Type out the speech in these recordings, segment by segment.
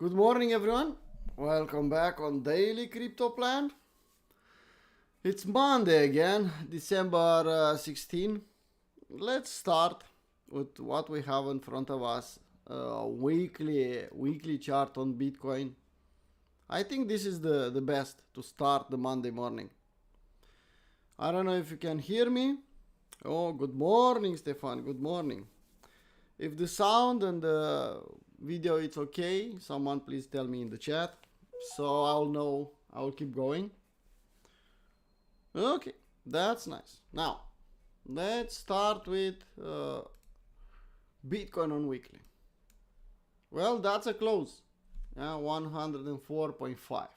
Good morning, everyone. Welcome back on Daily Crypto Plan. It's Monday again, December 16. Let's start with what we have in front of us. Weekly chart on Bitcoin. I think this is the best to start the Monday morning. I don't know if you can hear me. Oh, good morning, Stefan. Good morning. If the sound and the video it's okay, someone please tell me in the chat so I'll know. I'll keep going. Okay, that's nice. Now let's start with Bitcoin on weekly. Well, that's a close. 104.5.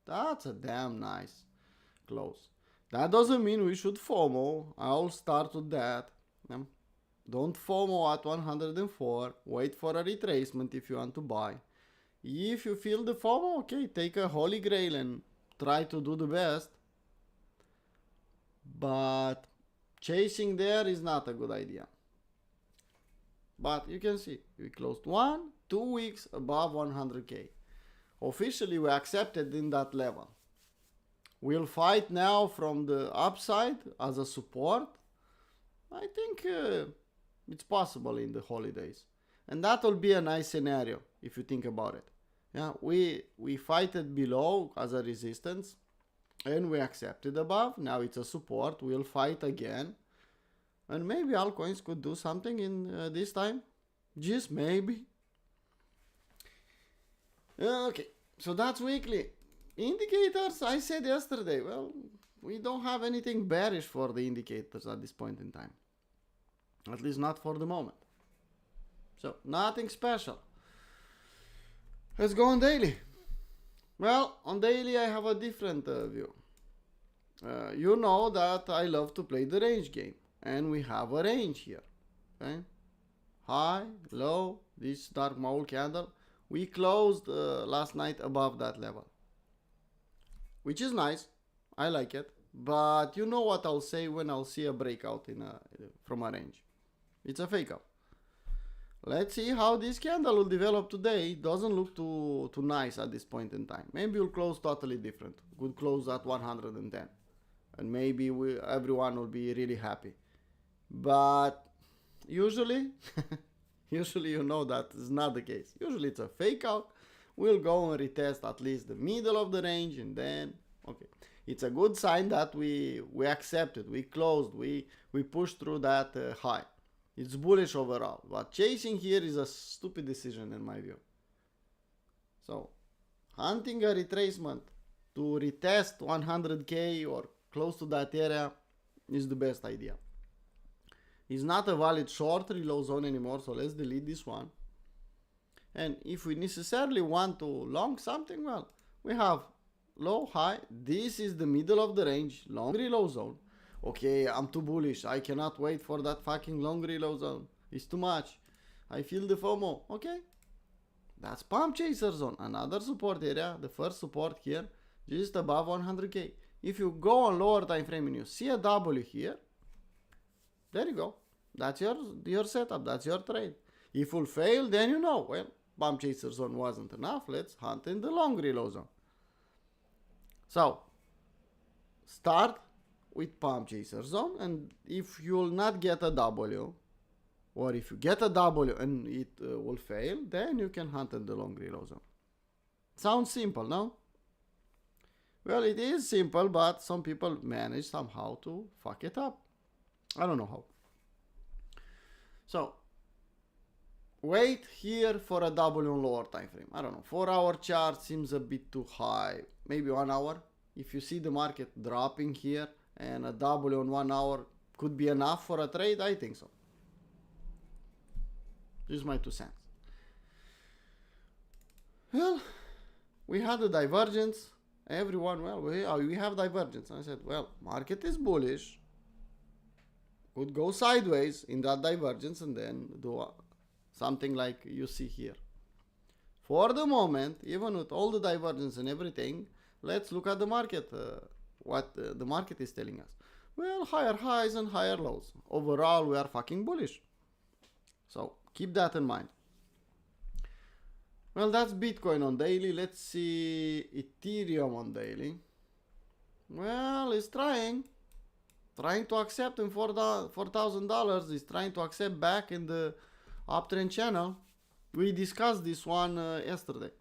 That's a damn nice close. That doesn't mean we should FOMO. I'll start with that. Don't FOMO at 104. Wait for a retracement if you want to buy. If you feel the FOMO, okay, take a holy grail and try to do the best. But chasing there is not a good idea. But you can see, we closed 2 weeks above 100k. Officially, we accepted in that level. We'll fight now from the upside as a support. I think it's possible in the holidays. And that will be a nice scenario if you think about it. Yeah, we fight it below as a resistance and we accepted above. Now it's a support. We'll fight again. And maybe altcoins could do something in this time. Just maybe. Okay, so that's weekly. Indicators, I said yesterday, well, we don't have anything bearish for the indicators at this point in time. At least not for the moment. So, nothing special. Let's go on daily. Well, on daily I have a different view. You know that I love to play the range game. And we have a range here. Okay? High, low, this dark maul candle. We closed last night above that level. Which is nice. I like it. But you know what I'll say when I'll see a breakout from a range. It's a fake out. Let's see how this candle will develop today. It doesn't look too nice at this point in time. Maybe we'll close totally different. Could close at 110. And maybe everyone will be really happy. But usually, you know that is not the case. Usually it's a fake out. We'll go and retest at least the middle of the range and then, okay. It's a good sign that we accepted, we closed, we pushed through that high. It's bullish overall, but chasing here is a stupid decision in my view. So, hunting a retracement to retest 100k or close to that area is the best idea. It's not a valid short reload zone anymore, so let's delete this one. And if we necessarily want to long something, well, we have low, high. This is the middle of the range, long reload zone. Okay, I'm too bullish. I cannot wait for that fucking long reload zone. It's too much. I feel the FOMO. Okay. That's pump chaser zone. Another support area. The first support here, just above 100k. If you go on lower time frame and you see a W here, there you go. That's your setup. That's your trade. If we'll fail, then you know, well, pump chaser zone wasn't enough. Let's hunt in the long reload zone. So, start with pump chaser zone, and if you'll not get a W, or if you get a W and it will fail, then you can hunt in the long reload zone. Sounds simple, no? Well, it is simple, but some people manage somehow to fuck it up. I don't know how. So, wait here for a W on lower time frame. I don't know. 4-hour chart seems a bit too high. Maybe 1 hour. If you see the market dropping here and a W on 1 hour could be enough for a trade, I think so. This is my 2 cents. Well, we had a divergence. Everyone, well, we have divergence. I said, well, market is bullish. Could go sideways in that divergence and then do something like you see here. For the moment, even with all the divergence and everything, let's look at the market, what the market is telling us. Well, higher highs and higher lows. Overall, we are fucking bullish. So keep that in mind. Well, that's Bitcoin on daily. Let's see Ethereum on daily. Well, it's trying to accept in $4,000. It's trying to accept back in the uptrend channel. We discussed this one yesterday.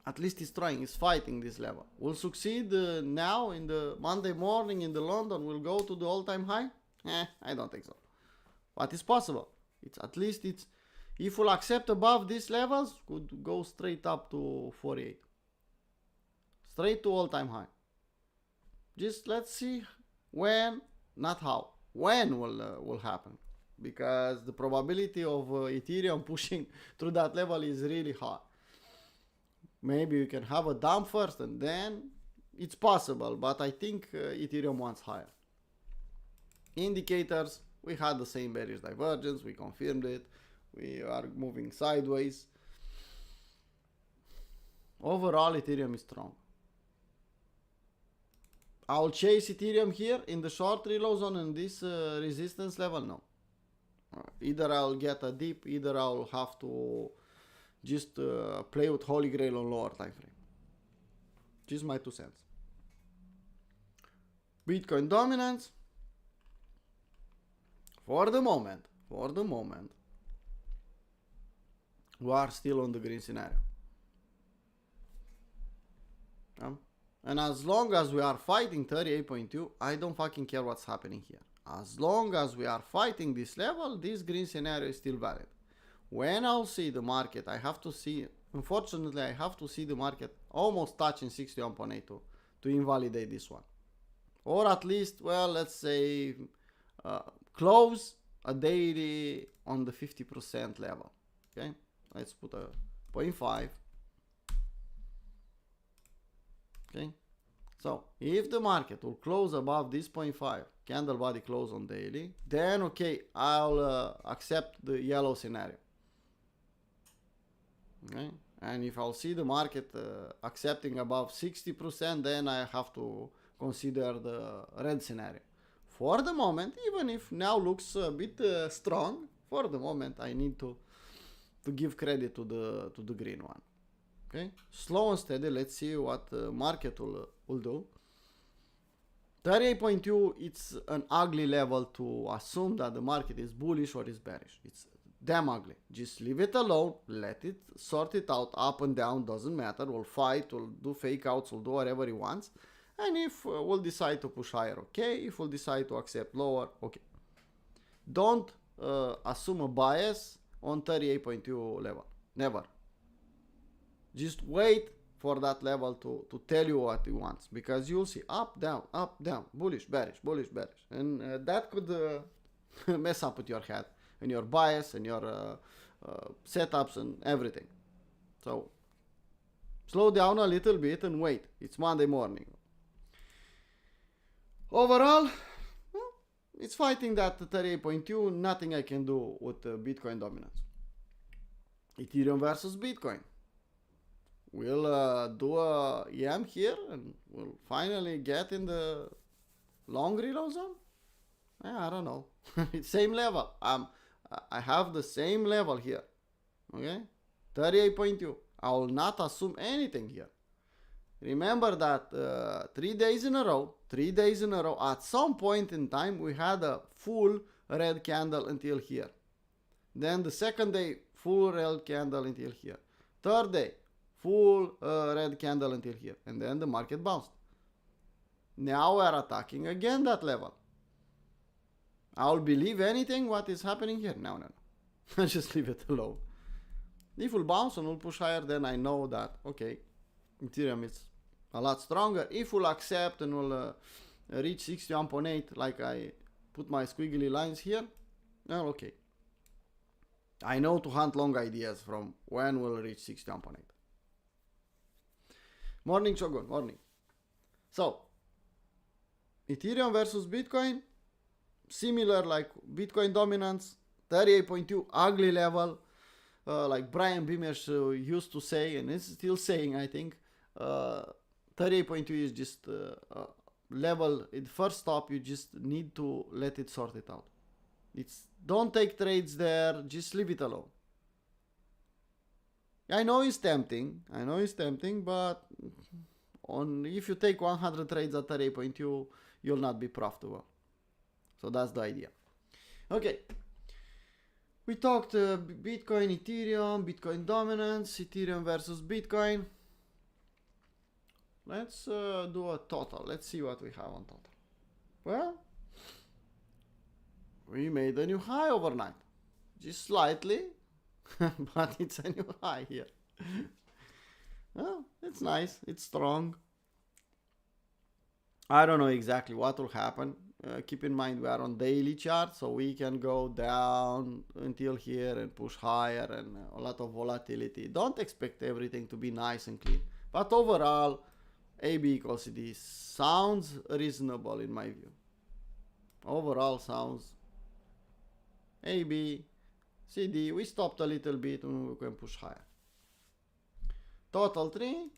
At least it's trying, it's fighting this level. Will succeed now in the Monday morning in the London, will go to the all-time high? I don't think so. But it's possible. It's at least it's, if we'll accept above these levels, could go straight up to 48. Straight to all-time high. Just let's see when, not how, when will happen. Because the probability of Ethereum pushing through that level is really high. Maybe you can have a dump first and then it's possible, but I think Ethereum wants higher. Indicators, we had the same bearish divergence, we confirmed it, we are moving sideways. Overall, Ethereum is strong. I'll chase Ethereum here in the short reload zone and this resistance level, no. Either I'll get a dip, either I'll have to just play with Holy Grail on lower time frame. Just my 2 cents. Bitcoin dominance. For the moment, we are still on the green scenario. And as long as we are fighting 38.2, I don't fucking care what's happening here. As long as we are fighting this level, this green scenario is still valid. When I'll see the market, I have to see, unfortunately, I have to see the market almost touching 61.8 to invalidate this one. Or at least, well, let's say, close a daily on the 50% level. Okay, let's put a 0.5. Okay, so if the market will close above this 0.5 candle body close on daily, then okay, I'll accept the yellow scenario. Okay, and if I'll see the market accepting above 60%, then I have to consider the red scenario. For the moment, even if now looks a bit strong, for the moment I need to give credit to the green one. Okay, slow and steady. Let's see what the market will do. 38.2, it's an ugly level to assume that the market is bullish or is bearish. It's damn ugly. Just leave it alone, let it sort it out, up and down, doesn't matter. We'll fight, we'll do fake outs, we'll do whatever he wants. And if we'll decide to push higher, okay. If we'll decide to accept lower, okay. Don't assume a bias on 38.2 level. Never. Just wait for that level to tell you what it wants, because you'll see up, down, bullish, bearish, and that could mess up with your head and your bias and your setups and everything. So slow down a little bit and wait. It's Monday morning. Overall, well, it's fighting that 38.2. Nothing I can do with Bitcoin dominance. Ethereum versus Bitcoin. We'll do a EM here and we'll finally get in the long reload zone. I don't know. It's same level. I have the same level here. Okay, 38.2. I will not assume anything here. Remember that 3 days in a row, at some point in time, we had a full red candle until here. Then the second day, full red candle until here. Third day, full red candle until here. And then the market bounced. Now we are attacking again that level. I'll believe anything what is happening here. No. Just leave it alone. If we'll bounce and we'll push higher, then I know that, okay, Ethereum is a lot stronger. If we'll accept and we'll reach 61.8, like I put my squiggly lines here, well, okay. I know to hunt long ideas from when we'll reach 61.8. Morning, Shogun, morning. So, Ethereum versus Bitcoin, similar like Bitcoin dominance, 38.2, ugly level, like Brian Beamish used to say, and is still saying, I think, 38.2 is just level, at first stop, you just need to let it sort it out. Don't take trades there, just leave it alone. I know it's tempting. But if you take 100 trades at a rate point, you'll not be profitable. So that's the idea. Okay. We talked Bitcoin, Ethereum, Bitcoin dominance, Ethereum versus Bitcoin. Let's do a total. Let's see what we have on total. Well, we made a new high overnight. Just slightly, but it's a new high here. Well, it's nice. It's strong. I don't know exactly what will happen. Keep in mind we are on daily chart, so we can go down until here and push higher and a lot of volatility. Don't expect everything to be nice and clean. But overall, AB equals CD sounds reasonable in my view. Overall sounds AB, CD, we stopped a little bit and we can push higher. Total 3,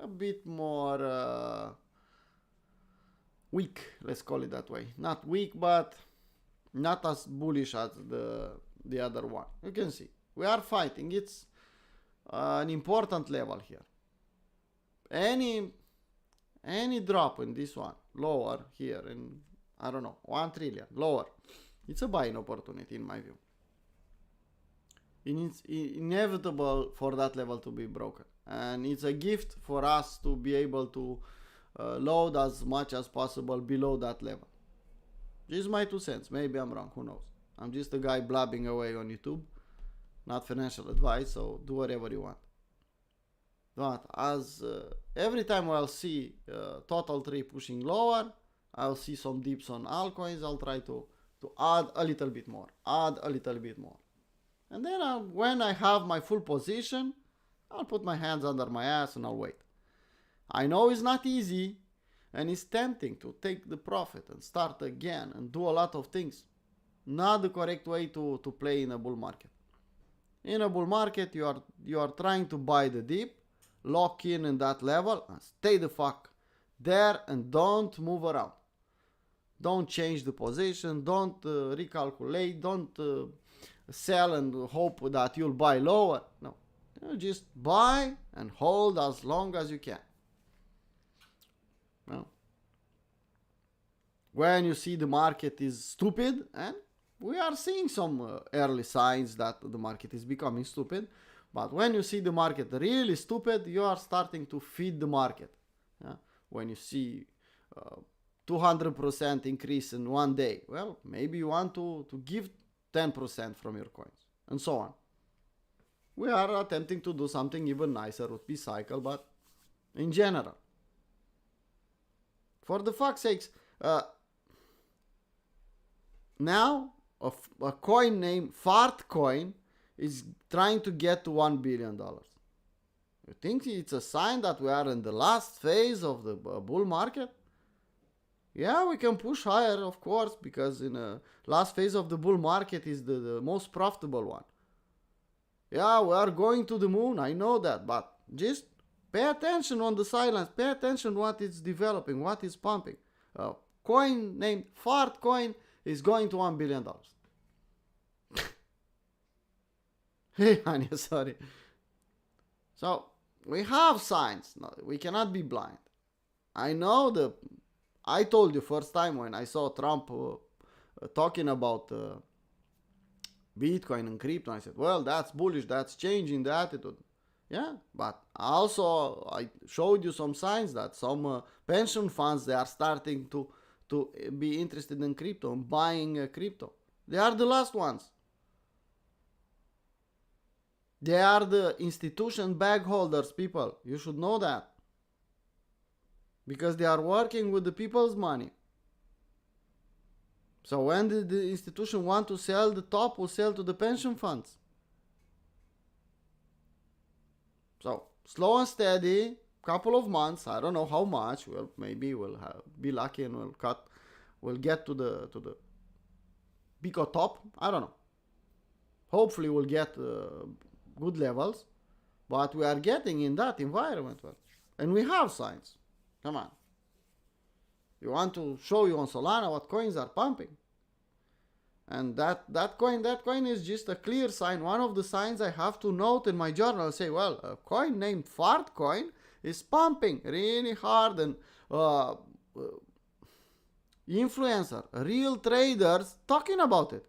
a bit more weak, let's call it that way. Not weak, but not as bullish as the other one. You can see, we are fighting. It's an important level here. Any drop in this one, lower here, in, I don't know, 1 trillion, lower, it's a buying opportunity in my view. It's inevitable for that level to be broken. And it's a gift for us to be able to load as much as possible below that level. This is my 2 cents. Maybe I'm wrong. Who knows? I'm just a guy blabbing away on YouTube. Not financial advice, so do whatever you want. But as every time I'll see total 3 pushing lower, I'll see some dips on altcoins. I'll try to add a little bit more. And then when I have my full position, I'll put my hands under my ass and I'll wait. I know it's not easy and it's tempting to take the profit and start again and do a lot of things. Not the correct way to play in a bull market. In a bull market, you are trying to buy the dip, lock in that level, and stay the fuck there and don't move around. Don't change the position, don't recalculate, don't sell and hope that you'll buy lower. No, you just buy and hold as long as you can. Well, when you see the market is stupid, and we are seeing some early signs that the market is becoming stupid, but when you see the market really stupid, you are starting to feed the market. Yeah? When you see 200% increase in one day, well, maybe you want to give 10% from your coins, and so on. We are attempting to do something even nicer with P-Cycle, but in general. For the fuck's sakes, now a coin named Fart Coin is trying to get to $1 billion. You think it's a sign that we are in the last phase of the bull market? Yeah, we can push higher, of course, because in the last phase of the bull market is the most profitable one. Yeah, we are going to the moon, I know that, but just pay attention on the silence, pay attention what is developing, what is pumping. A coin named Fart Coin is going to $1 billion. Hey, honey, sorry. So, we have signs. No, we cannot be blind. I know I told you first time when I saw Trump talking about Bitcoin and crypto, I said, well, that's bullish, that's changing the attitude. Yeah, but also I showed you some signs that some pension funds, they are starting to be interested in crypto and buying crypto. They are the last ones. They are the institution bag holders, people. You should know that. Because they are working with the people's money. So when the institution want to sell, the top will sell to the pension funds. So slow and steady, couple of months, I don't know how much. Well, maybe we'll be lucky and we'll get to the Pico top. I don't know. Hopefully we'll get good levels, but we are getting in that environment, well, and we have signs. Come on. You want to show you on Solana what coins are pumping. And that coin is just a clear sign. One of the signs I have to note in my journal. Say, well, a coin named fart coin is pumping really hard, and influencer, real traders talking about it.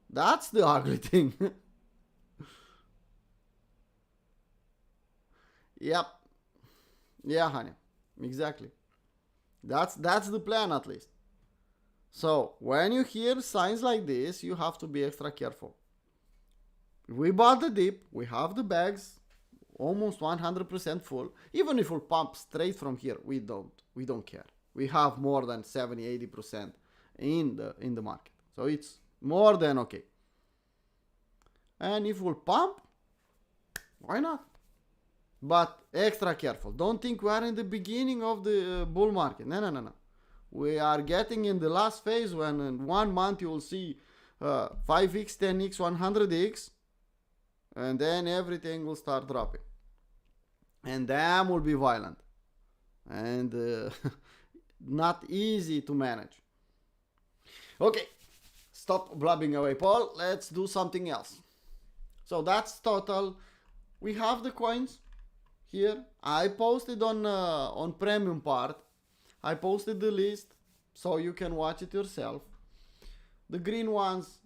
That's the ugly thing. Yep. Yeah, honey. Exactly. That's the plan, at least. So when you hear signs like this, you have to be extra careful. We bought the dip, we have the bags almost 100% full. Even if we pump straight from here, we don't care. We have more than 70-80% in the market. So it's more than okay. And if we'll pump, why not? But extra careful. Don't think we are in the beginning of the bull market. No. We are getting in the last phase, when in 1 month you will see 5x, 10x, 100x, and then everything will start dropping. And them will be violent. And not easy to manage. Okay, stop blabbing away, Paul. Let's do something else. So that's total. We have the coins here. I posted on premium part. I posted the list so you can watch it yourself. The green ones,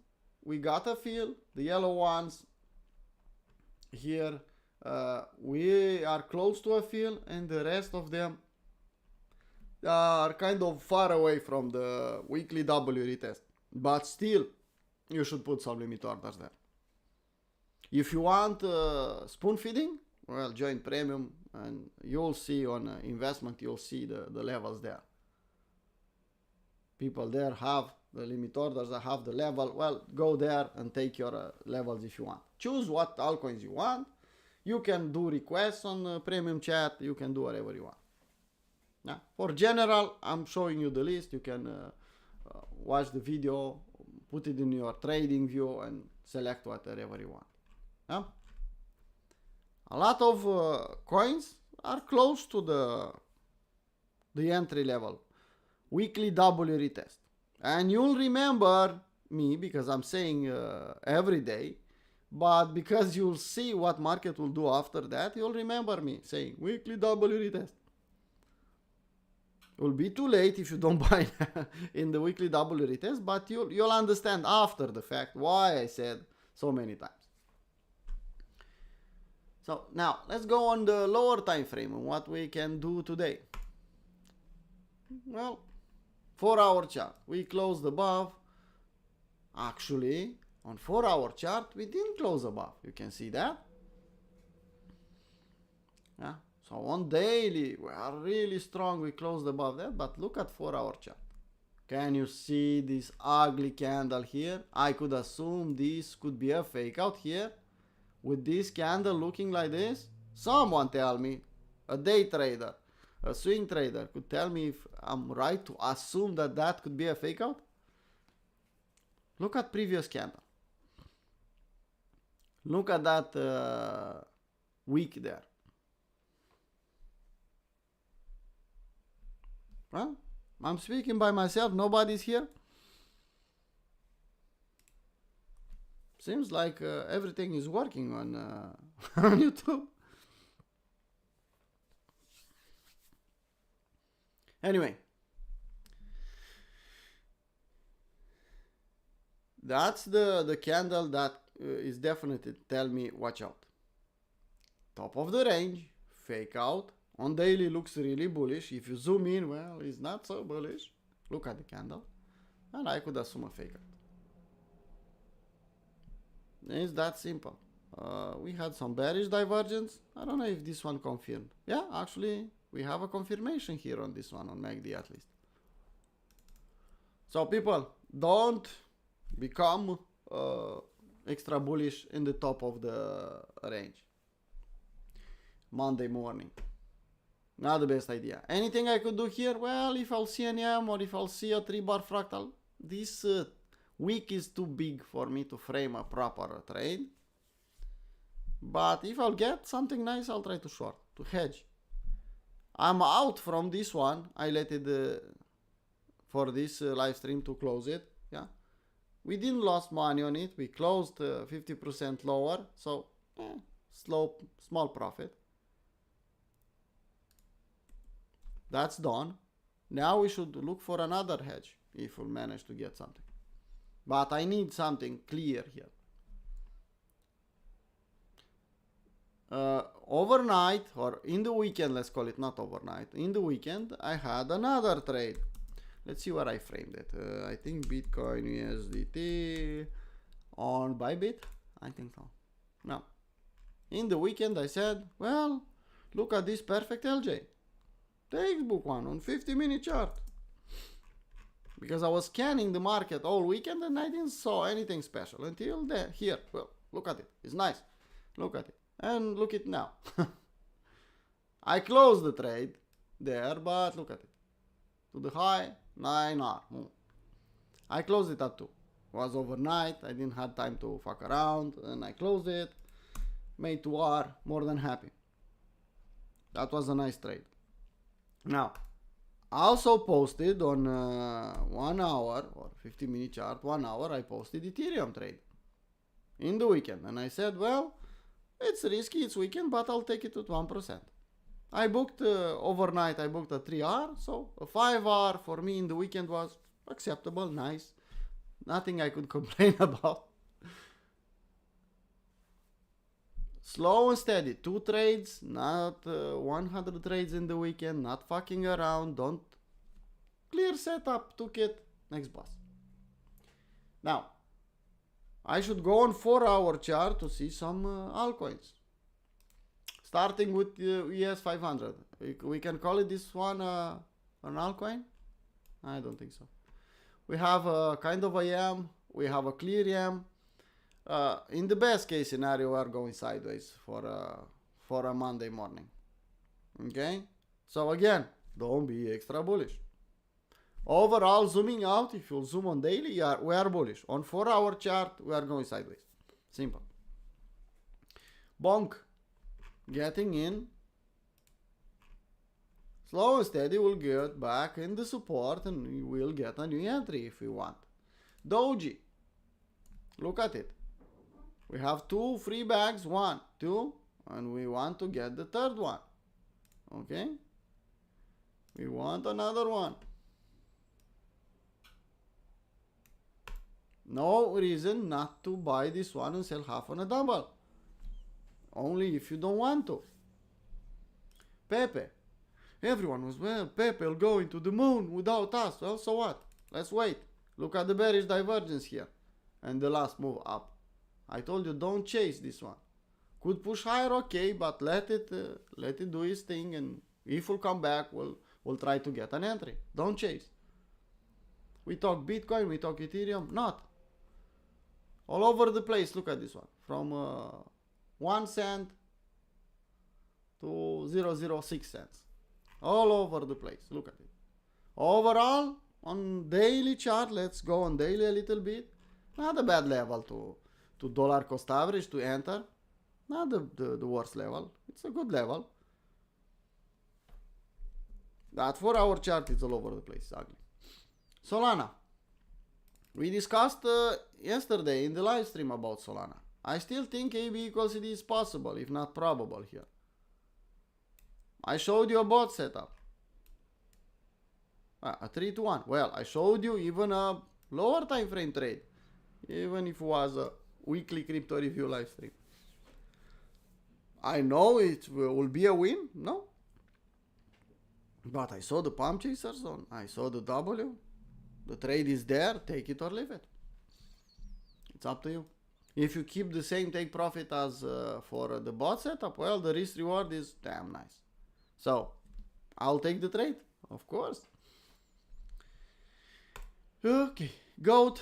we got a feel. The yellow ones, here, we are close to a fill, and the rest of them are kind of far away from the weekly W retest. But still, you should put some limit orders there. If you want spoon feeding, well, join premium, and you'll see on investment, you'll see the levels there. People there have the limit orders, I have the level. Well, go there and take your levels if you want. Choose what altcoins you want. You can do requests on premium chat. You can do whatever you want. Yeah. For general, I'm showing you the list. You can watch the video, put it in your trading view, and select whatever you want. Yeah. A lot of coins are close to the entry level weekly W retest. And you'll remember me because I'm saying every day, but because you'll see what market will do after that, you'll remember me saying weekly W retest. It will be too late if you don't buy in the weekly W retest, but you'll understand after the fact why I said so many times. So now let's go on the lower time frame and what we can do today. Well, 4-hour chart, we closed above. Actually, on 4-hour chart, we didn't close above. You can see that. Yeah. So on daily, we are really strong. We closed above that, but look at 4-hour chart. Can you see this ugly candle here? I could assume this could be a fake out here. With this candle looking like this, someone tell me, a day trader, a swing trader, could tell me if I'm right to assume that could be a fake out. Look at previous candle. Look at that week there. Well, I'm speaking by myself. Nobody's here. Seems like everything is working on on YouTube. Anyway, that's the candle that is definitely tell me watch out. Top of the range, fake out. On daily looks really bullish. If you zoom in, well, it's not so bullish. Look at the candle. And I could assume a fake out. It's that simple. We had some bearish divergence. I don't know if this one confirmed. Yeah, actually, we have a confirmation here on this one, on MACD at least. So people, don't become extra bullish in the top of the range. Monday morning. Not the best idea. Anything I could do here? Well, if I'll see an EM or if I'll see a 3-bar fractal, this week is too big for me to frame a proper trade. But if I'll get something nice, I'll try to short, to hedge. I'm out from this one. I let it for this live stream to close it. Yeah. We didn't lose money on it. We closed 50% lower, so small profit. That's done. Now we should look for another hedge if we'll manage to get something. But I need something clear here. Overnight, or in the weekend, let's call it, not overnight, in the weekend I had another trade. Let's see where I framed it. I think Bitcoin USDT on Bybit. I think so. No. In the weekend I said, well, look at this perfect LJ. Textbook one on 50-minute chart. Because I was scanning the market all weekend and I didn't saw anything special until there. Here, well, look at it. It's nice. Look at it. And look at it now. I closed the trade there, but look at it. To the high, 9R. I closed it at 2. It was overnight. I didn't have time to fuck around. And I closed it. Made 2R. More than happy. That was a nice trade. Now, I also posted on 1 hour or 50-minute chart, 1 hour, I posted Ethereum trade in the weekend. And I said, well, it's risky, it's weekend, but I'll take it to 1%. I booked overnight, I booked a 3R, so a 5R for me in the weekend was acceptable, nice. Nothing I could complain about. Slow and steady, 2 trades, not 100 trades in the weekend, not fucking around, don't. Clear setup, took it, next boss. Now, I should go on 4-hour chart to see some altcoins. Starting with ES 500. We can call it this one an altcoin? I don't think so. We have a kind of a YAM, we have a clear YAM. In the best case scenario, we are going sideways for a Monday morning. Okay? So again, don't be extra bullish. Overall, zooming out, if you zoom on daily, we are bullish. On 4-hour chart, we are going sideways. Simple. Bonk. Getting in. Slow and steady, we'll get back in the support and we will get a new entry if we want. Doji. Look at it. We have 2 free bags, 1, 2, and we want to get the third one. Okay? We want another one. No reason not to buy this one and sell half on a double. Only if you don't want to. Pepe. Everyone was, well, Pepe will go into the moon without us. Well, so what? Let's wait. Look at the bearish divergence here. And the last move up. I told you, don't chase this one. Could push higher, okay, but let it do its thing, and if we'll come back, we'll try to get an entry. Don't chase. We talk Bitcoin, we talk Ethereum, not. All over the place, look at this one. From 1 cent to 0.006 cents. All over the place, look at it. Overall, on daily chart, let's go on daily a little bit. Not a bad level to dollar cost average to enter. Not the worst level. It's a good level. That 4-hour chart is all over the place. Ugly. Solana. We discussed yesterday in the live stream about Solana. I still think AB equals CD is possible, if not probable here. I showed you a bot setup. A 3-to-1. Well, I showed you even a lower time frame trade. Even if it was a weekly crypto review live stream. I know it will be a win, no? But I saw the pump chaser zone. I saw the W. The trade is there. Take it or leave it. It's up to you. If you keep the same take profit as for the bot setup, well, the risk reward is damn nice. So, I'll take the trade, of course. Okay, GOAT.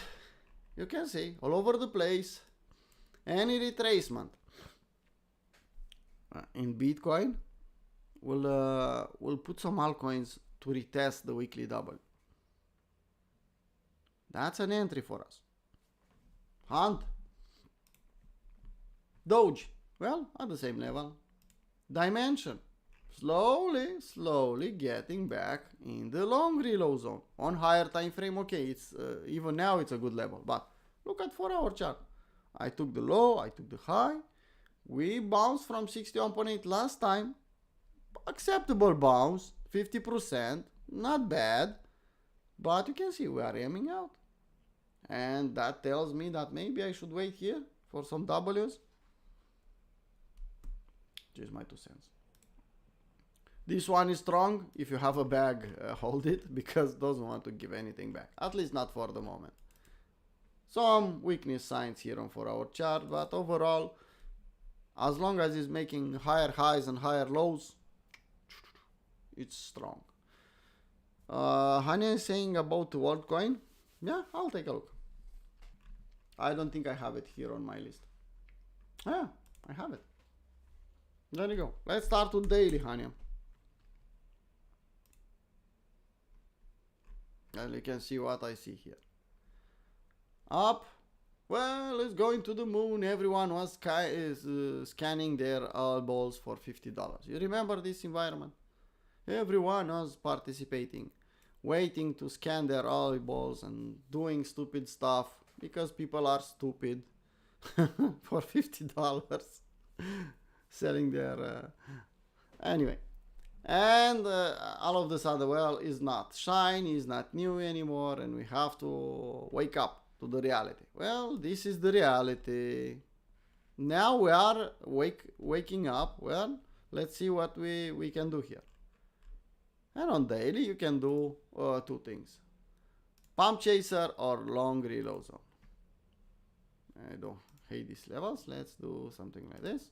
You can see all over the place. Any retracement in Bitcoin will put some altcoins to retest the weekly double. That's an entry for us. Hunt. Doge. Well, at the same level. Dimension. Slowly getting back in the long reload zone. On higher time frame, okay, it's even now it's a good level, but Look at 4-hour chart. I took the low, I took the high. We bounced from 61.8 last time. Acceptable bounce, 50%, not bad. But you can see we are aiming out. And that tells me that maybe I should wait here for some W's. Just my 2 cents. This one is strong. If you have a bag, hold it, because it doesn't want to give anything back. At least not for the moment. Some weakness signs here on 4-hour chart, but overall, as long as it's making higher highs and higher lows, it's strong. Hania is saying about the altcoin. Yeah, I'll take a look. I don't think I have it here on my list. Yeah, I have it. There you go. Let's start with daily, Hania. And you can see what I see here. Up. Well, it's going to the moon. Everyone was scanning their eyeballs for $50. You remember this environment? Everyone was participating, waiting to scan their eyeballs and doing stupid stuff because people are stupid for $50 selling their anyway. And all of the sudden, well, it's not shine, it's not new anymore, and we have to wake up to the reality. Well, this is the reality. Now we are waking up. Well, let's see what we can do here. And on daily, you can do 2 things. Pump chaser or long reload zone. I don't hate these levels. Let's do something like this.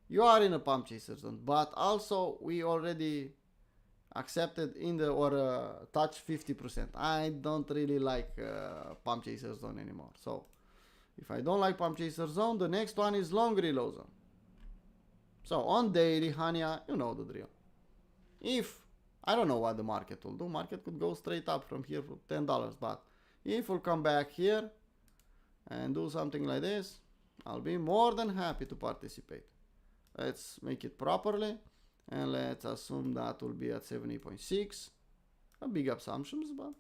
You are in a pump chaser zone, but also we already accepted in the or touch 50%. I don't really like pump chaser zone anymore. So if I don't like pump chaser zone, the next one is long reload zone. So on daily, Hania, you know the drill. If I don't know what the market will do. Market could go straight up from here for $10, but if we'll come back here and do something like this, I'll be more than happy to participate. Let's make it properly, and let's assume that will be at 70.6. A big assumptions, but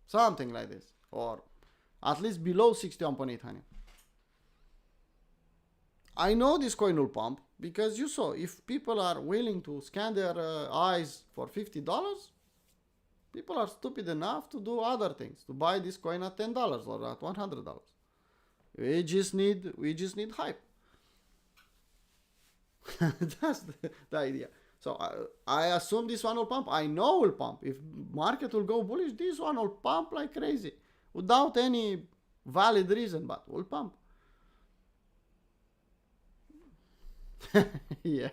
something like this, or at least below 61.8, honey. I know this coin will pump because you saw if people are willing to scan their eyes for $50, people are stupid enough to do other things, to buy this coin at $10 or at $100. We just need hype. That's the idea. So I assume this one will pump. I know will pump. If market will go bullish, this one will pump like crazy without any valid reason, but will pump. Yeah.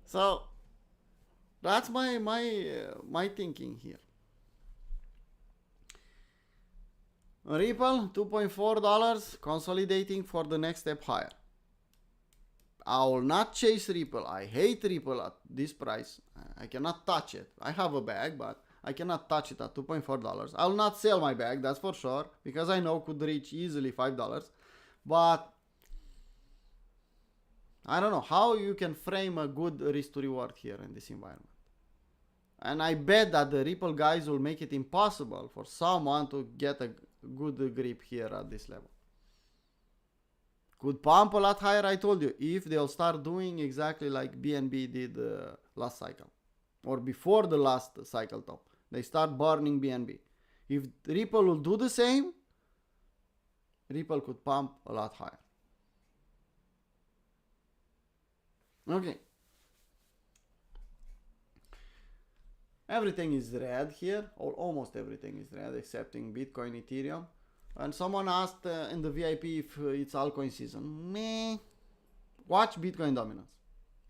So that's my thinking here. Ripple $2.4 consolidating for the next step higher. I will not chase Ripple. I hate Ripple at this price. I cannot touch it. I have a bag, but I cannot touch it at $2.4. I will not sell my bag, that's for sure, because I know could reach easily $5. But I don't know how you can frame a good risk to reward here in this environment. And I bet that the Ripple guys will make it impossible for someone to get a good grip here at this level. Could pump a lot higher, I told you, if they'll start doing exactly like BNB did last cycle. Or before the last cycle top. They start burning BNB. If Ripple will do the same, Ripple could pump a lot higher. Okay. Everything is red here, or almost everything is red, excepting Bitcoin, Ethereum. And someone asked in the VIP if it's altcoin season. Meh. Watch Bitcoin dominance.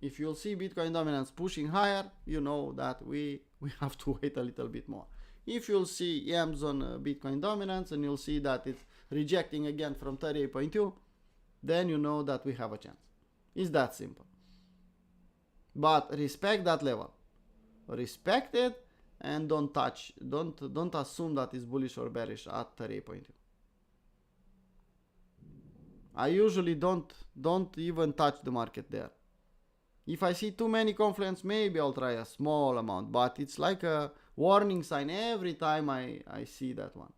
If you'll see Bitcoin dominance pushing higher, you know that we have to wait a little bit more. If you'll see EMs on Bitcoin dominance and you'll see that it's rejecting again from 38.2, then you know that we have a chance. It's that simple. But respect that level. Respect it and don't touch, don't assume that it's bullish or bearish at 38.2. I usually don't even touch the market there. If I see too many confluence, maybe I'll try a small amount, but it's like warning sign every time I see that one.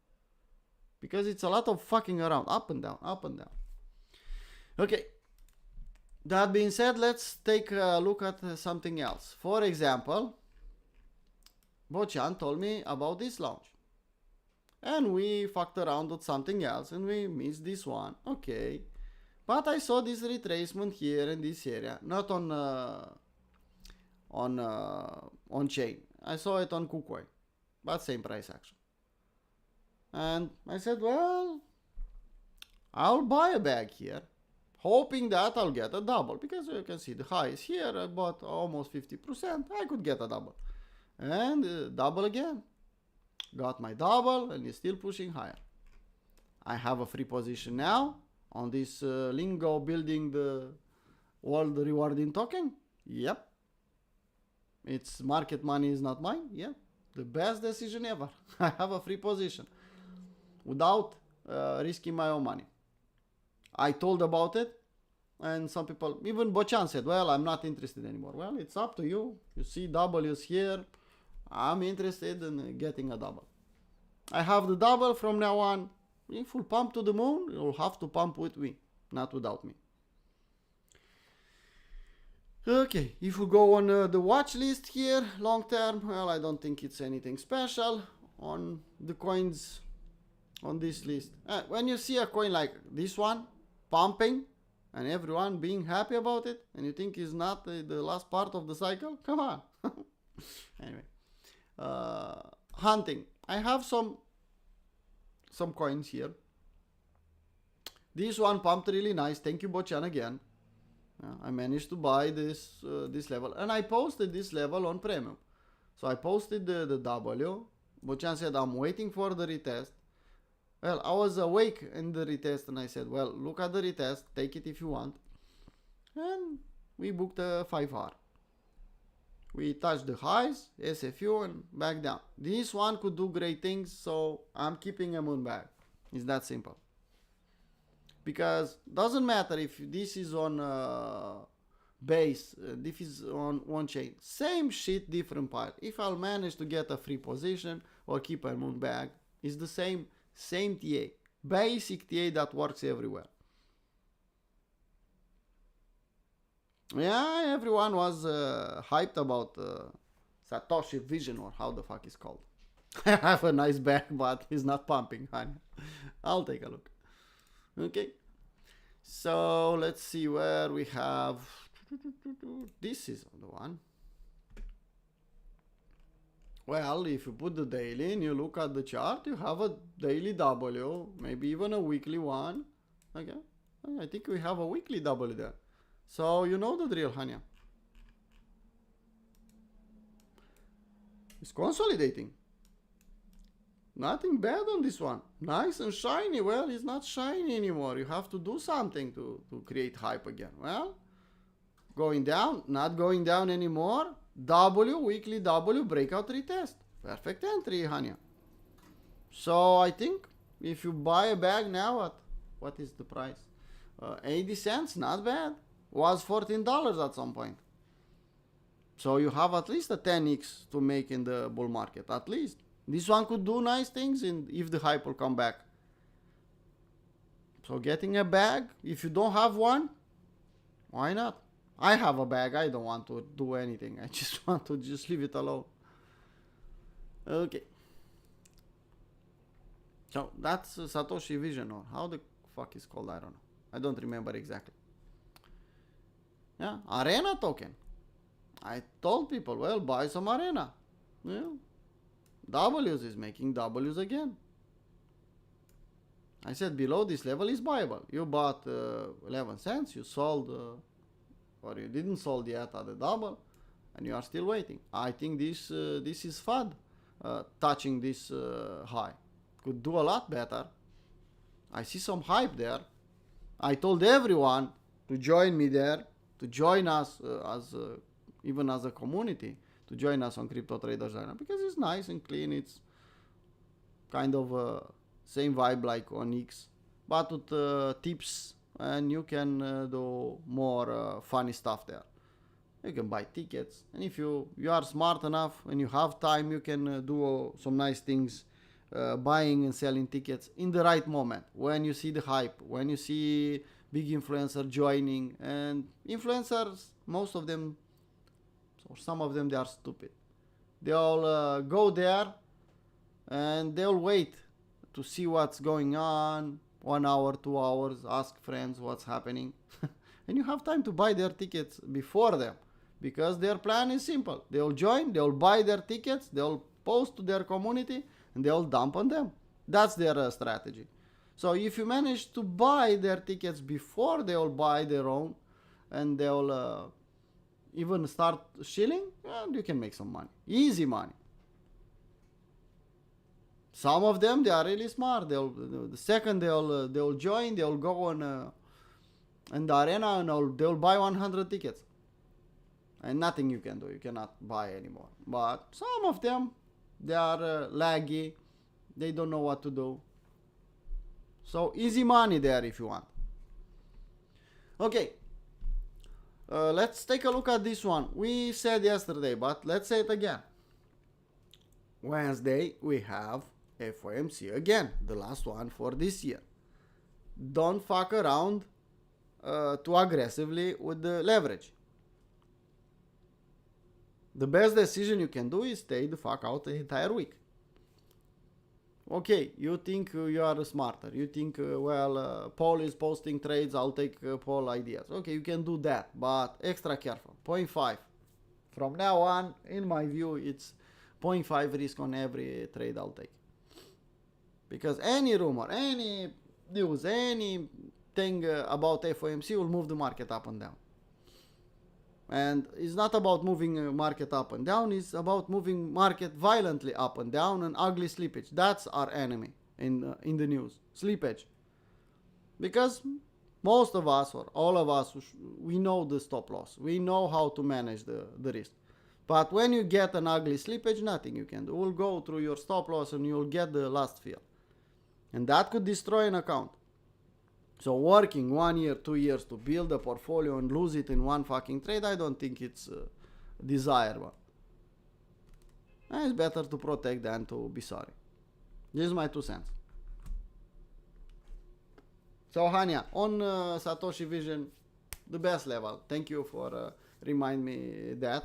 Because it's a lot of fucking around, up and down, up and down. Okay. That being said, let's take a look at something else. For example, Bochan told me about this launch. And we fucked around with something else and we missed this one. Okay. But I saw this retracement here in this area, not on chain. I saw it on KuCoin, but same price action. And I said, well, I'll buy a bag here, hoping that I'll get a double, because you can see the high is here. I bought almost 50%. I could get a double, and double again. Got my double, and it's still pushing higher. I have a free position now on this Lingo building the world rewarding token. Yep. It's market money is not mine. Yep. The best decision ever. I have a free position without risking my own money. I told about it, and some people, even Bochan said, well, I'm not interested anymore. Well, it's up to you. You see W's here. I'm interested in getting a double. I have the double from now on. If you pump to the moon, you'll have to pump with me, not without me. Okay, if we go on the watch list here, long term, well, I don't think it's anything special on the coins on this list. When you see a coin like this one pumping and everyone being happy about it, and you think it's not the last part of the cycle, come on. Anyway, hunting. I have some coins here. This one pumped really nice. Thank you, Bochan, again. I managed to buy this level, and I posted this level on premium. So I posted the W. Bochan said, I'm waiting for the retest. Well, I was awake in the retest, and I said, well, look at the retest, take it if you want. And we booked a 5R. We touched the highs, SFU, and back down. This one could do great things, so I'm keeping a moon bag. It's that simple. Because doesn't matter if this is on base, this is on one chain. Same shit, different pile. If I'll manage to get a free position or keep a moon bag, it's the same TA. Basic TA that works everywhere. Yeah, everyone was hyped about Satoshi Vision, or how the fuck it's called. I have a nice bag, but it's not pumping, honey. I'll take a look. Okay. So let's see where we have. This is the one. Well, if you put the daily and you look at the chart, you have a daily W, maybe even a weekly one. Okay. I think we have a weekly W there. So you know the drill, Hania. It's consolidating. Nothing bad on this one. Nice and shiny. Well, it's not shiny anymore. You have to do something to create hype again. Well, going down, not going down anymore. W, weekly W, breakout retest. Perfect entry, Hania. So I think if you buy a bag now, what is the price? 80 cents, not bad. Was $14 at some point. So you have at least a 10x to make in the bull market, at least. This one could do nice things if the hype will come back. So getting a bag, if you don't have one, why not? I have a bag, I don't want to do anything. I just want to just leave it alone. Okay. So that's Satoshi Vision, or how the fuck is called, I don't know. I don't remember exactly. Yeah, Arena token. I told people, well, buy some Arena. Yeah. W's is making W's again. I said below this level is buyable. You bought 11 cents, you sold, or you didn't sold yet at the double, and you are still waiting. I think this is FUD, touching this high. Could do a lot better. I see some hype there. I told everyone to join me there, to join us even as a community, to join us on Crypto Traders Island, because it's nice and clean. It's kind of same vibe like on X, but with tips, and you can do more funny stuff there. You can buy tickets, and if you are smart enough and you have time, you can do some nice things, buying and selling tickets in the right moment, when you see the hype, when you see big influencer joining. And influencers, most of them, or some of them, they are stupid. They'll go there and they'll wait to see what's going on, 1 hour, 2 hours, ask friends what's happening. And you have time to buy their tickets before them, because their plan is simple. They'll join, they'll buy their tickets, they'll post to their community, and they'll dump on them. That's their strategy. So if you manage to buy their tickets before they'll buy their own, and they'll even start shilling, you can make some money. Easy money. Some of them, they are really smart. The second they'll join, they'll go on in the arena and they'll buy 100 tickets. And nothing you can do. You cannot buy anymore. But some of them, they are laggy. They don't know what to do. So easy money there if you want. Okay. Let's take a look at this one. We said yesterday, but let's say it again. Wednesday, we have FOMC again. The last one for this year. Don't fuck around too aggressively with the leverage. The best decision you can do is stay the fuck out the entire week. Okay, you think you are smarter. You think, Paul is posting trades, I'll take Paul ideas. Okay, you can do that, but extra careful. 0.5. From now on, in my view, it's 0.5 risk on every trade I'll take. Because any rumor, any news, anything about FOMC will move the market up and down. And it's not about moving market up and down, it's about moving market violently up and down and ugly slippage. That's our enemy in the news. Slippage. Because most of us, or all of us, we know the stop loss. We know how to manage the risk. But when you get an ugly slippage, nothing you can do. It will go through your stop loss and you'll get the last fill. And that could destroy an account. So working 1 year, 2 years to build a portfolio and lose it in one fucking trade, I don't think it's desirable. And it's better to protect than to be sorry. This is my 2 cents. So Hania, on Satoshi Vision, the best level. Thank you for remind me that.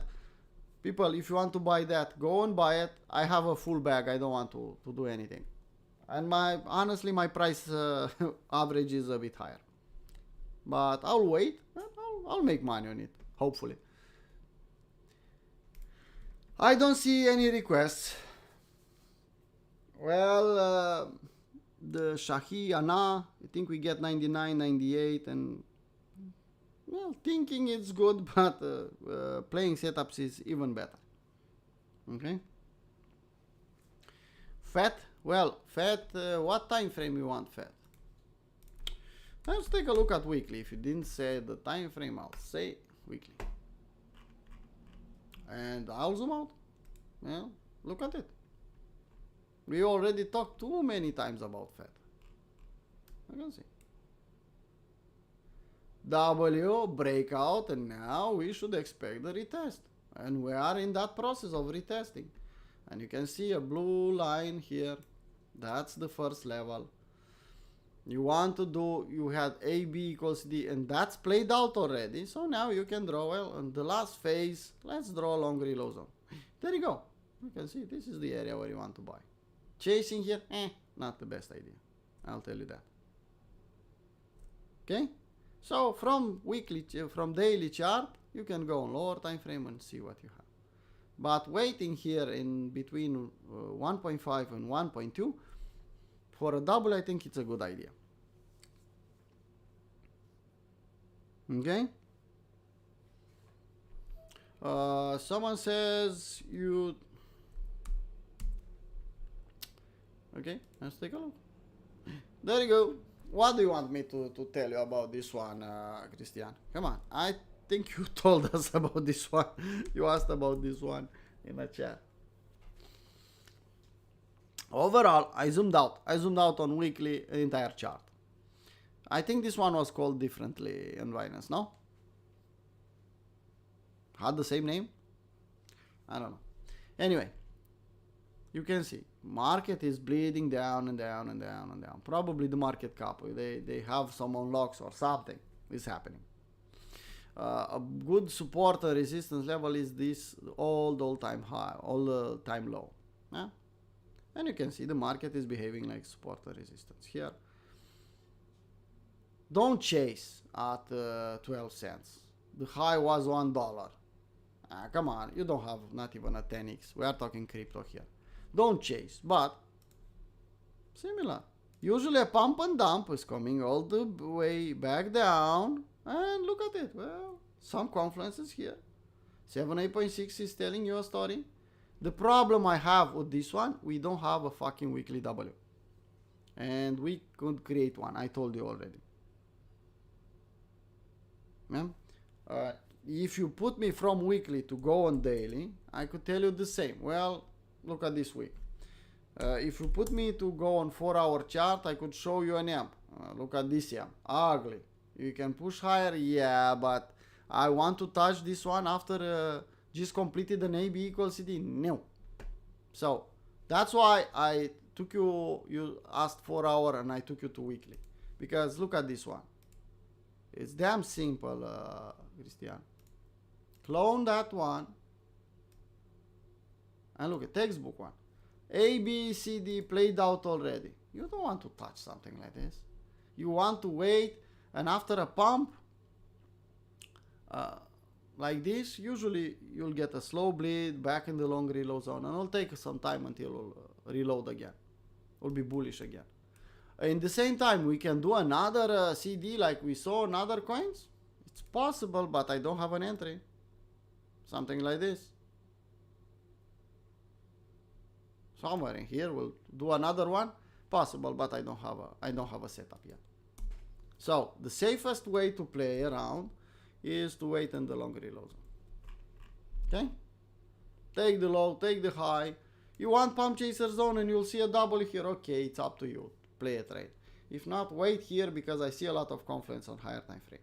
People, if you want to buy that, go and buy it. I have a full bag. I don't want to do anything. And honestly, my price average is a bit higher. But I'll wait. I'll make money on it, hopefully. I don't see any requests. Well, the Shahi Ana, I think we get 99, 98, and well, thinking it's good, but playing setups is even better. Okay. FET. Well, FET, what time frame you want FET? Let's take a look at weekly. If you didn't say the time frame, I'll say weekly. And I'll zoom out. Well, look at it. We already talked too many times about FET. I can see. W breakout, and now we should expect the retest. And we are in that process of retesting. And you can see a blue line here. That's the first level. You want to do, you had AB equals D, and that's played out already. So now you can draw, well, on the last phase, let's draw a long reload zone. There you go. You can see this is the area where you want to buy. Chasing here, not the best idea. I'll tell you that. Okay? So from daily chart, you can go on lower time frame and see what you have. But waiting here in between 1.5 and 1.2 for a double, I think it's a good idea. Okay. Someone says you. Okay, let's take a look. There you go. What do you want me to tell you about this one, Christian? Come on. I think you told us about this one. You asked about this one in a chat. Overall, I zoomed out. I zoomed out on weekly entire chart. I think this one was called differently in Binance, no? Had the same name? I don't know. Anyway, you can see market is bleeding down and down and down and down. Probably the market cap. They have some unlocks or something is happening. A good support and resistance level is this all-time high, all-time low. Yeah? And you can see the market is behaving like support and resistance here. Don't chase at 12 cents. The high was $1. Come on, you don't have not even a 10x. We are talking crypto here. Don't chase, but similar. Usually a pump and dump is coming all the way back down. And look at it. Well, some confluences here. 78.6 is telling you a story. The problem I have with this one, we don't have a fucking weekly W. And we could create one. I told you already. Yeah? If you put me from weekly to go on daily, I could tell you the same. Well, look at this week. If you put me to go on 4-hour chart, I could show you an amp. Look at this amp. Ugly. You can push higher, yeah, but I want to touch this one after just completed an AB equals CD. No. So that's why I took you asked 4 hour and I took you to weekly. Because look at this one. It's damn simple, Christian. Clone that one. And look at textbook one. A, B, C, D played out already. You don't want to touch something like this. You want to wait, and after a pump like this, usually you'll get a slow bleed back in the long reload zone, and it'll take some time until it'll reload again. It'll be bullish again. In the same time, we can do another CD like we saw on other coins. It's possible, but I don't have an entry. Something like this. Somewhere in here we'll do another one. Possible, but I don't have a setup yet. So the safest way to play around is to wait in the long reload zone. Okay? Take the low, take the high. You want pump chaser zone and you'll see a double here. Okay, it's up to you. Play a trade. If not, wait here because I see a lot of confluence on higher time frame.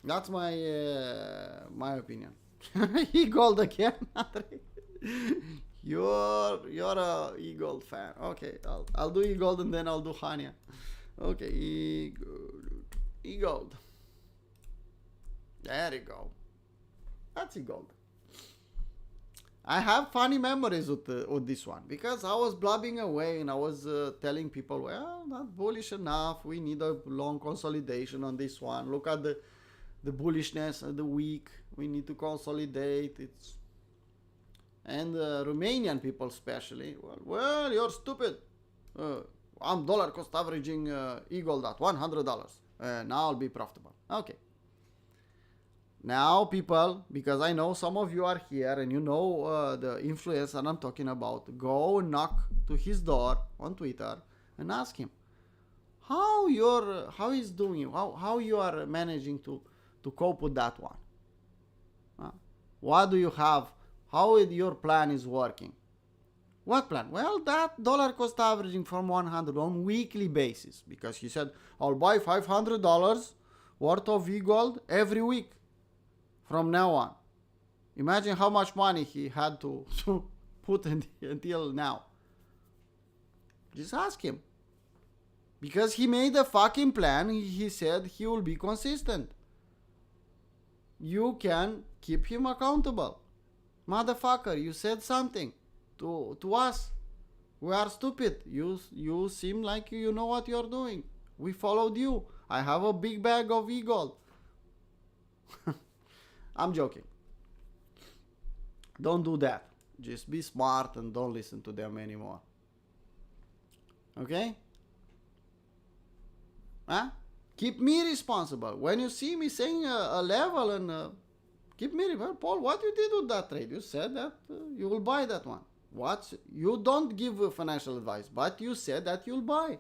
That's my opinion. E-gold again, You're a e-gold fan. Okay, I'll do e-gold and then I'll do Hania. Okay, e-gold. There you go. That's e-gold. I have funny memories with this one because I was blabbing away and I was telling people, well, not bullish enough. We need a long consolidation on this one. Look at the bullishness of the week. We need to consolidate. And Romanian people especially, well, you're stupid. I'm dollar cost averaging e-gold at $100. Now I'll be profitable. Okay. Now people, because I know some of you are here and you know the influencer I'm talking about, go knock to his door on Twitter and ask him how he's doing, how you are managing to cope with that one. What do you have? How your plan is working? What plan? Well, that dollar cost averaging from 100 on weekly basis, because he said, I'll buy $500 worth of e-gold every week from now on. Imagine how much money he had to put until now. Just ask him. Because he made a fucking plan. He said he will be consistent. You can keep him accountable. Motherfucker, you said something to us. We are stupid. You seem like you know what you're doing. We followed you. I have a big bag of e-gold. I'm joking. Don't do that. Just be smart and don't listen to them anymore. Okay? Huh? Keep me responsible. When you see me saying a level and keep me responsible. Paul, what you did with that trade? You said that you will buy that one. What? You don't give financial advice, but you said that you'll buy.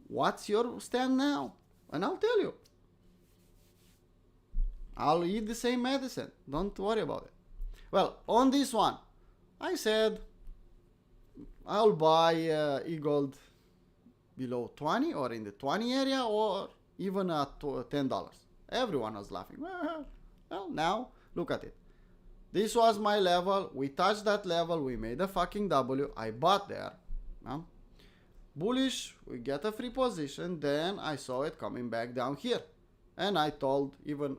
What's your stand now? And I'll tell you. I'll eat the same medicine. Don't worry about it. Well, on this one, I said I'll buy e-gold below 20 or in the 20 area or even at $10. Everyone was laughing. Well, now look at it. This was my level. We touched that level. We made a fucking W. I bought there. Bullish, we get a free position. Then I saw it coming back down here. And I told even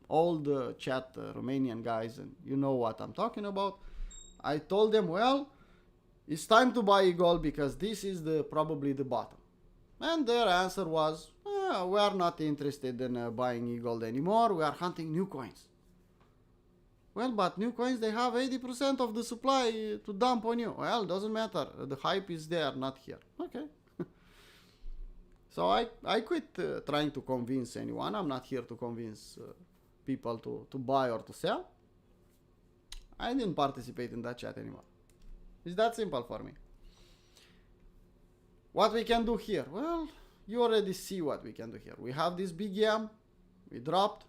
all the chat Romanian guys, and you know what I'm talking about. I told them, well, it's time to buy gold because this is probably the bottom. And their answer was, we are not interested in buying gold anymore. We are hunting new coins. Well, but new coins, they have 80% of the supply to dump on you. Well, doesn't matter. The hype is there, not here. Okay. So I quit trying to convince anyone. I'm not here to convince people to buy or to sell. I didn't participate in that chat anymore. It's that simple for me. What we can do here? Well, you already see what we can do here. We have this big yam. We dropped.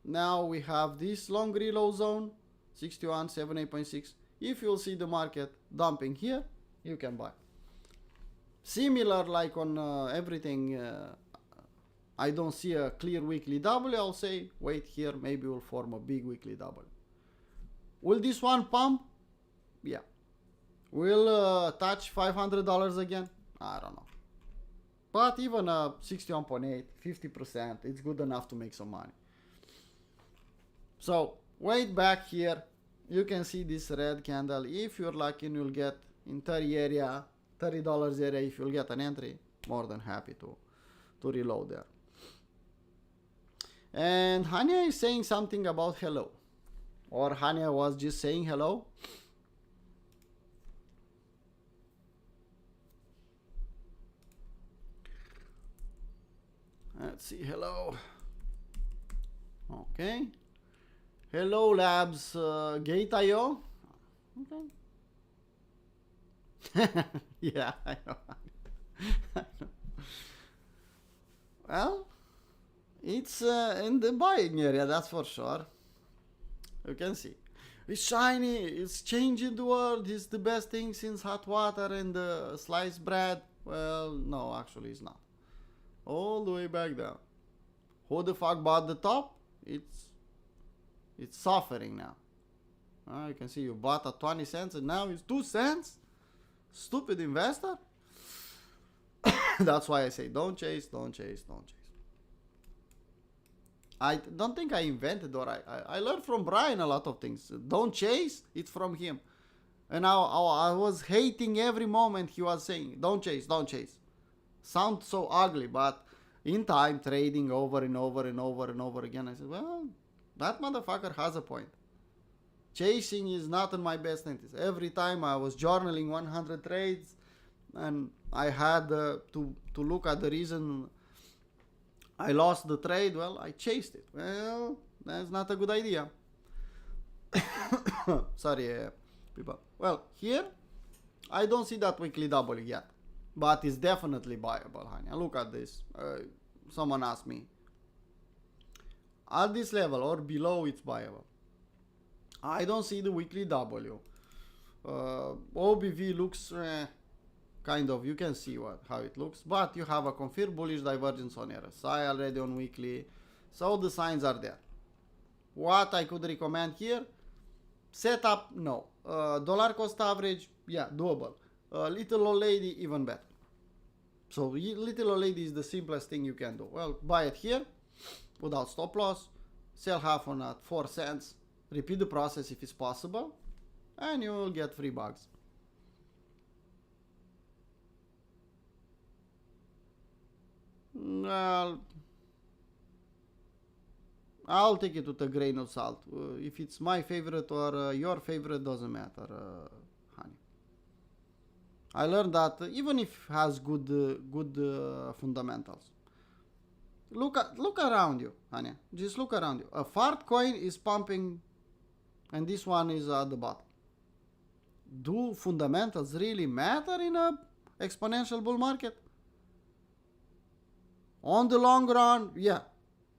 Now we have this long reload zone, 61, 78.6. If you'll see the market dumping here, you can buy. Similar like on everything, I don't see a clear weekly W. I'll say, wait here, maybe we'll form a big weekly W. Will this one pump? Yeah. Will touch $500 again? I don't know. But even 61.8, 50%, it's good enough to make some money. So wait back here. You can see this red candle. If you're lucky, you'll get in $30 area. If you'll get an entry, more than happy to reload there. And Hania is saying something about hello. Or Hania was just saying hello. Let's see, hello. Okay. Hello Labs, Gate.io. Okay. Yeah, I know. I know. Well, it's in the buying area, that's for sure. You can see. It's shiny, it's changing the world, it's the best thing since hot water and sliced bread. Well, no, actually it's not. All the way back down. Who the fuck bought the top? It's suffering now. You can see you bought at 20 cents and now it's 2 cents? Stupid investor. That's why I say don't chase, don't chase, don't chase. I don't think I invented or I learned from Brian a lot of things. Don't chase, it's from him. And now I was hating every moment he was saying, don't chase, don't chase. Sounds so ugly, but in time, trading over and over and over and over again, I said, well, that motherfucker has a point. Chasing is not in my best interest. Every time I was journaling 100 trades and I had to look at the reason I lost the trade, well, I chased it. Well, that's not a good idea. Sorry, people. Well, here, I don't see that weekly W yet. But it's definitely buyable, honey. Look at this. Someone asked me. At this level or below, it's buyable. I don't see the weekly W. OBV looks kind of, you can see how it looks, but you have a confirmed bullish divergence on RSI already on weekly, so the signs are there. What I could recommend here? Setup, no. Dollar cost average, yeah, doable. Little old lady, even better. So little old lady is the simplest thing you can do. Well, buy it here without stop loss, sell half on at 4 cents, repeat the process if it's possible, and you will get free bugs. Well, I'll take it with a grain of salt. If it's my favorite or your favorite, doesn't matter, honey. I learned that even if it has good fundamentals, look around you, honey. Just look around you. A fart coin is pumping, and this one is at the bottom. Do fundamentals really matter in a exponential bull market? On the long run, yeah.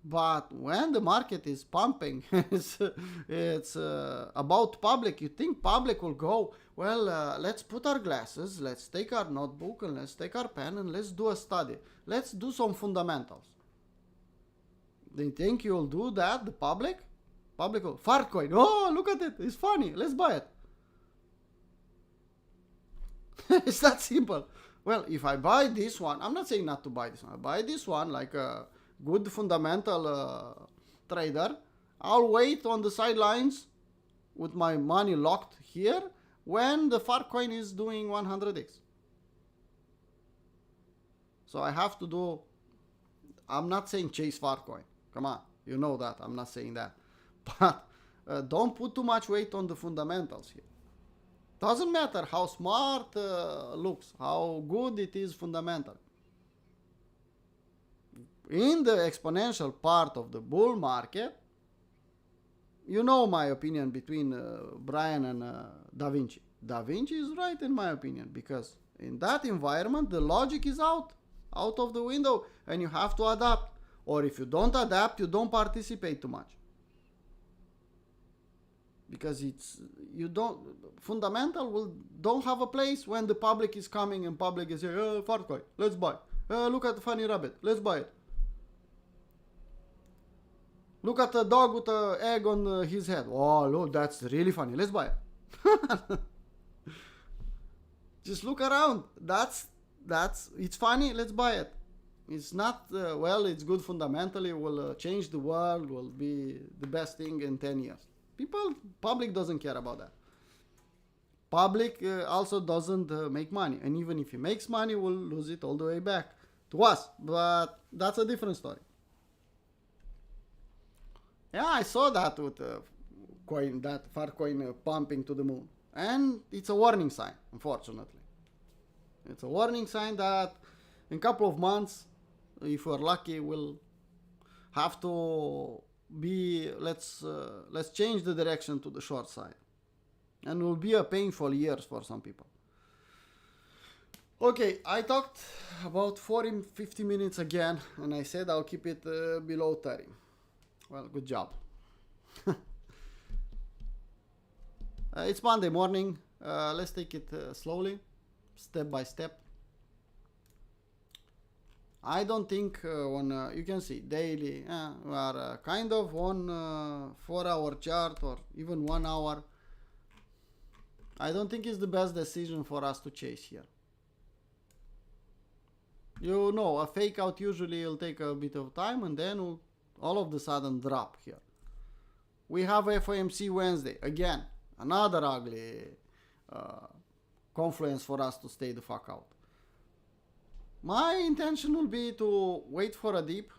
But when the market is pumping, it's about public. You think public will go well, let's put our glasses, let's take our notebook, and let's take our pen, and let's do a study. Let's do some fundamentals. Do you think you'll do that, the public? Public will, Farcoin, oh, look at it, it's funny, let's buy it. It's that simple. Well, if I buy this one, I'm not saying not to buy this one. I buy this one like a good fundamental trader. I'll wait on the sidelines with my money locked here when the Farcoin is doing 100x. So I have to do, I'm not saying chase Farcoin. Come on, you know that. I'm not saying that. But don't put too much weight on the fundamentals here. Doesn't matter how smart looks, how good it is fundamental. In the exponential part of the bull market, you know my opinion between Brian and Da Vinci. Da Vinci is right in my opinion, because in that environment the logic is out of the window, and you have to adapt. Or if you don't adapt, you don't participate too much. Because fundamental don't have a place when the public is coming and public is saying, oh, Farcoin, let's buy. Look at the funny rabbit, let's buy it. Look at the dog with an egg on his head. Oh, look, that's really funny, let's buy it. Just look around. It's funny, let's buy it. It's not, it's good fundamentally, will change the world, will be the best thing in 10 years. Public doesn't care about that. Public also doesn't make money. And even if he makes money, we'll lose it all the way back to us. But that's a different story. Yeah, I saw that with that Farcoin pumping to the moon. And it's a warning sign, unfortunately. It's a warning sign that in a couple of months, if we're lucky, we'll have to let's change the direction to the short side, and it will be a painful years for some people. Okay, I talked about 40-50 minutes again, and I said I'll keep it below 30. Well, good job. It's Monday morning. Let's take it slowly, step by step. I don't think you can see daily, we are kind of on 4-hour chart or even 1 hour. I don't think it's the best decision for us to chase here. You know, a fake out usually will take a bit of time and then will all of the sudden drop here. We have FOMC Wednesday, again, another ugly confluence for us to stay the fuck out. My intention will be to wait for a dip.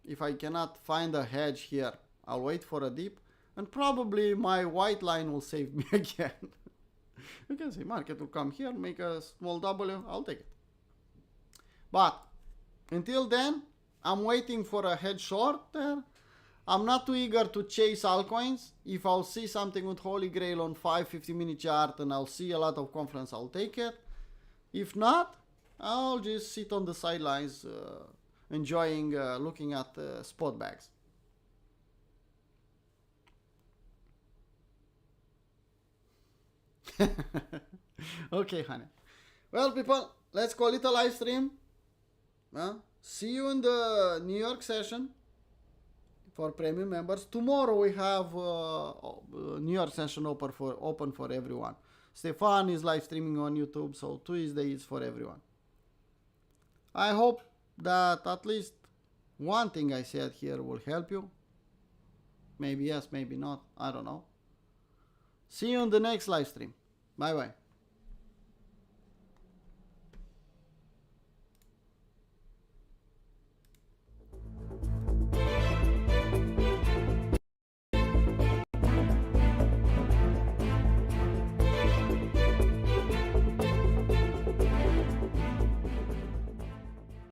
If I cannot find a hedge here, I'll wait for a dip, and probably my white line will save me again. You can see market will come here, make a small W, I'll take it. But until then, I'm waiting for a head short there. I'm not too eager to chase altcoins. If I'll see something with Holy Grail on 5-50 minute chart and I'll see a lot of confluence, I'll take it. If not, I'll just sit on the sidelines enjoying looking at spot bags. Okay, honey. Well, people, let's call it a live stream. See you in the New York session for premium members. Tomorrow we have New York session open for everyone. Stefan is live streaming on YouTube, so Tuesday is for everyone. I hope that at least one thing I said here will help you. Maybe yes, maybe not. I don't know. See you in the next live stream. Bye bye.